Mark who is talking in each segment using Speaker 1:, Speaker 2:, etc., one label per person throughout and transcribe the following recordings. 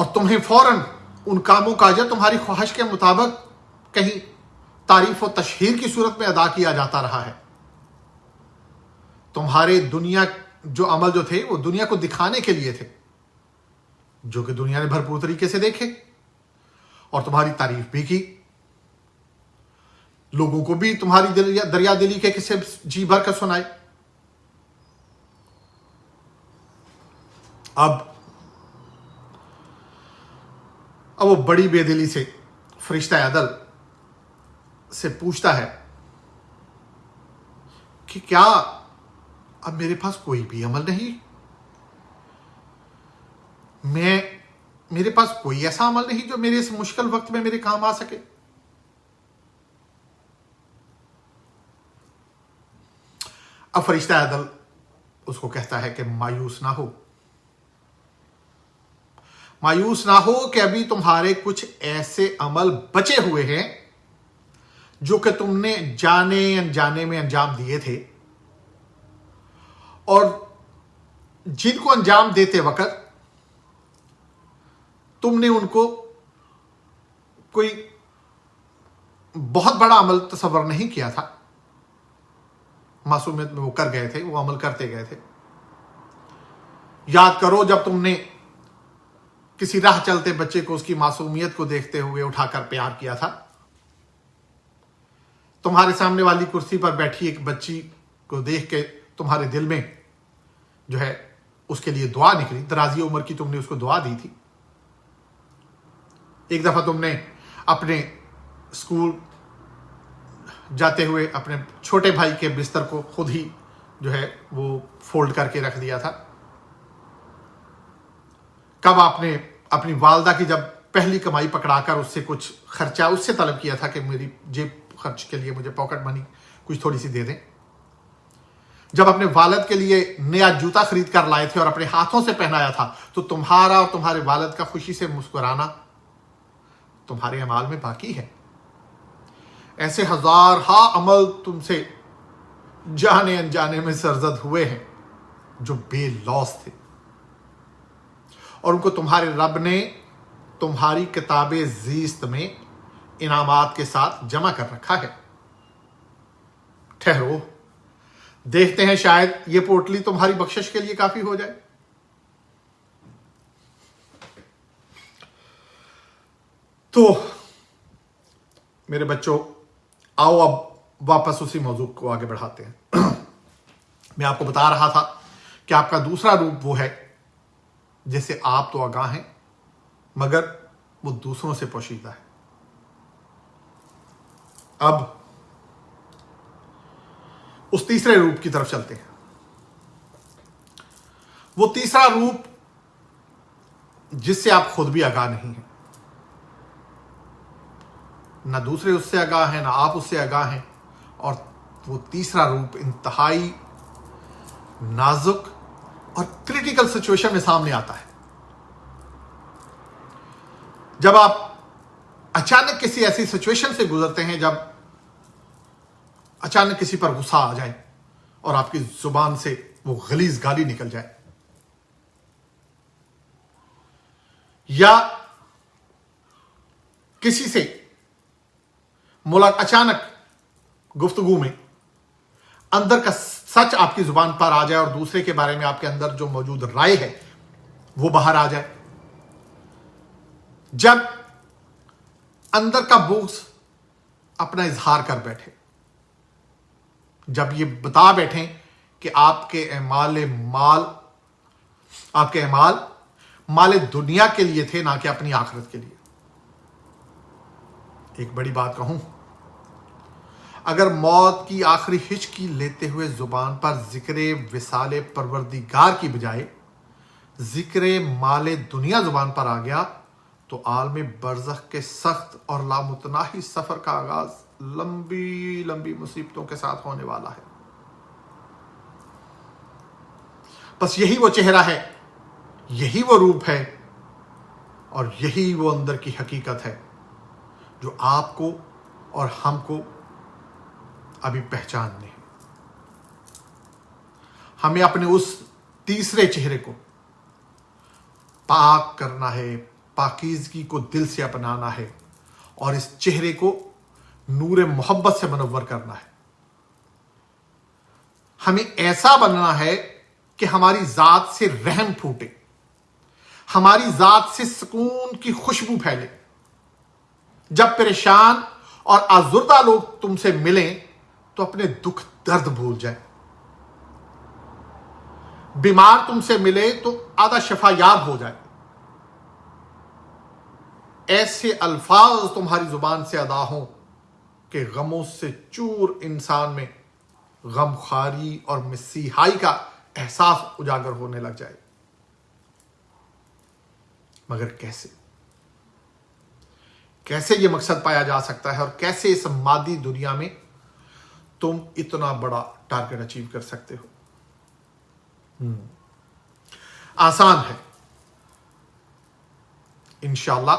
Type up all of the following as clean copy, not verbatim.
Speaker 1: اور تمہیں فوراً ان کاموں کا اجر تمہاری خواہش کے مطابق کہیں تعریف و تشہیر کی صورت میں ادا کیا جاتا رہا ہے. تمہارے دنیا جو عمل جو تھے وہ دنیا کو دکھانے کے لیے تھے، جو کہ دنیا نے بھرپور طریقے سے دیکھے اور تمہاری تعریف بھی کی. لوگوں کو بھی تمہاری دریا دلی کے قصے جی بھر کر سنائے. اب وہ بڑی بے دلی سے فرشتہ عدل سے پوچھتا ہے کہ کیا اب میرے پاس کوئی بھی عمل نہیں؟ میرے پاس کوئی ایسا عمل نہیں جو میرے اس مشکل وقت میں میرے کام آ سکے؟ اب فرشتہ عدل اس کو کہتا ہے کہ مایوس نہ ہو، مایوس نہ ہو کہ ابھی تمہارے کچھ ایسے عمل بچے ہوئے ہیں جو کہ تم نے جانے انجانے میں انجام دیے تھے، اور جن کو انجام دیتے وقت تم نے ان کو کوئی بہت بڑا عمل تصور نہیں کیا تھا. معصومیت میں وہ کر گئے تھے، وہ عمل کرتے گئے تھے. یاد کرو جب تم نے کسی راہ چلتے بچے کو اس کی معصومیت کو دیکھتے ہوئے اٹھا کر پیار کیا تھا. تمہارے سامنے والی کرسی پر بیٹھی ایک بچی کو دیکھ کے تمہارے دل میں جو ہے اس کے لیے دعا نکلی. درازی عمر کی تم نے اس کو دعا دی تھی. ایک دفعہ تم نے اپنے اسکول جاتے ہوئے اپنے چھوٹے بھائی کے بستر کو خود ہی جو ہے وہ فولڈ کر کے رکھ دیا تھا. کب آپ نے اپنی والدہ کی جب پہلی کمائی پکڑا کر اس سے کچھ خرچہ اس سے طلب کیا تھا کہ میری جیب خرچ کے لیے مجھے پاکٹ منی کچھ تھوڑی سی دے دیں. جب اپنے والد کے لیے نیا جوتا خرید کر لائے تھے اور اپنے ہاتھوں سے پہنایا تھا تو تمہارا اور تمہارے والد کا خوشی سے مسکرانا تمہارے اعمال میں باقی ہے. ایسے ہزارہا عمل تم سے جانے انجانے میں سرزد ہوئے ہیں جو بے لوث تھے، اور ان کو تمہارے رب نے تمہاری کتاب زیست میں انعامات کے ساتھ جمع کر رکھا ہے. ٹھہرو، دیکھتے ہیں شاید یہ پوٹلی تمہاری بخشش کے لیے کافی ہو جائے. تو میرے بچوں، آؤ اب واپس اسی موضوع کو آگے بڑھاتے ہیں. میں آپ کو بتا رہا تھا کہ آپ کا دوسرا روپ وہ ہے جیسے آپ تو آگاہ ہیں مگر وہ دوسروں سے پوشیدہ ہے. اب اس تیسرے روپ کی طرف چلتے ہیں. وہ تیسرا روپ جس سے آپ خود بھی آگاہ نہیں ہیں، نہ دوسرے اس سے آگاہ ہیں، نہ آپ اس سے آگاہ ہیں. اور وہ تیسرا روپ انتہائی نازک اور کریٹیکل سچویشن میں سامنے آتا ہے. جب آپ اچانک کسی ایسی سچویشن سے گزرتے ہیں جب اچانک کسی پر غصہ آ جائے اور آپ کی زبان سے وہ غلیظ گالی نکل جائے، یا کسی سے اچانک گفتگو میں اندر کا سچ آپ کی زبان پر آ جائے اور دوسرے کے بارے میں آپ کے اندر جو موجود رائے ہے وہ باہر آ جائے. جب اندر کا بغض اپنا اظہار کر بیٹھے، جب یہ بتا بیٹھیں کہ آپ کے اعمال مال دنیا کے لیے تھے نہ کہ اپنی آخرت کے لیے. ایک بڑی بات کہوں، اگر موت کی آخری ہچکی لیتے ہوئے زبان پر ذکر وصال پروردگار کی بجائے ذکر مال دنیا زبان پر آ گیا تو عالم برزخ کے سخت اور لامتناہی سفر کا آغاز لمبی لمبی مصیبتوں کے ساتھ ہونے والا ہے. بس یہی وہ چہرہ ہے، یہی وہ روپ ہے، اور یہی وہ اندر کی حقیقت ہے جو آپ کو اور ہم کو ابھی پہچاننے ہیں. ہمیں اپنے اس تیسرے چہرے کو پاک کرنا ہے، پاکیزگی کو دل سے اپنانا ہے اور اس چہرے کو نور محبت سے منور کرنا ہے. ہمیں ایسا بننا ہے کہ ہماری ذات سے رحم پھوٹے، ہماری ذات سے سکون کی خوشبو پھیلے. جب پریشان اور آزردہ لوگ تم سے ملیں تو اپنے دکھ درد بھول جائیں. بیمار تم سے ملے تو آدھا شفا یاب ہو جائے. ایسے الفاظ تمہاری زبان سے ادا ہوں کہ غموں سے چور انسان میں غم خواری اور مسیحائی کا احساس اجاگر ہونے لگ جائے. مگر کیسے یہ مقصد پایا جا سکتا ہے اور کیسے اس مادی دنیا میں تم اتنا بڑا ٹارگٹ اچیو کر سکتے ہو؟ آسان ہے. انشاءاللہ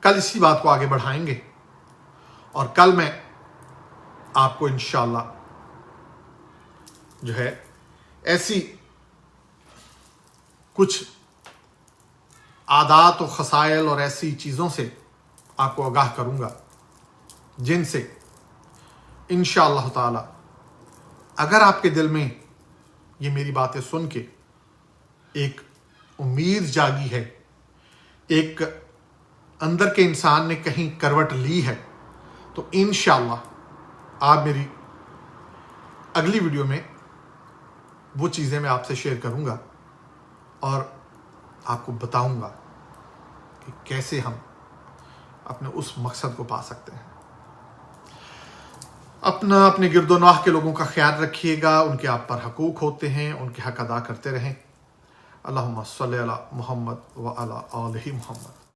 Speaker 1: کل اسی بات کو آگے بڑھائیں گے اور کل میں آپ کو انشاءاللہ جو ہے ایسی کچھ عادات و خصائل اور ایسی چیزوں سے آپ کو آگاہ کروں گا جن سے انشاءاللہ تعالی اگر آپ کے دل میں یہ میری باتیں سن کے ایک امید جاگی ہے، ایک اندر کے انسان نے کہیں کروٹ لی ہے، تو انشاءاللہ آپ میری اگلی ویڈیو میں وہ چیزیں میں آپ سے شیئر کروں گا اور آپ کو بتاؤں گا کہ کیسے ہم اپنے اس مقصد کو پا سکتے ہیں. اپنے گرد و نواح کے لوگوں کا خیال رکھیے گا، ان کے آپ پر حقوق ہوتے ہیں، ان کے حق ادا کرتے رہیں. اللہم صلی علی محمد و علی آلہ محمد.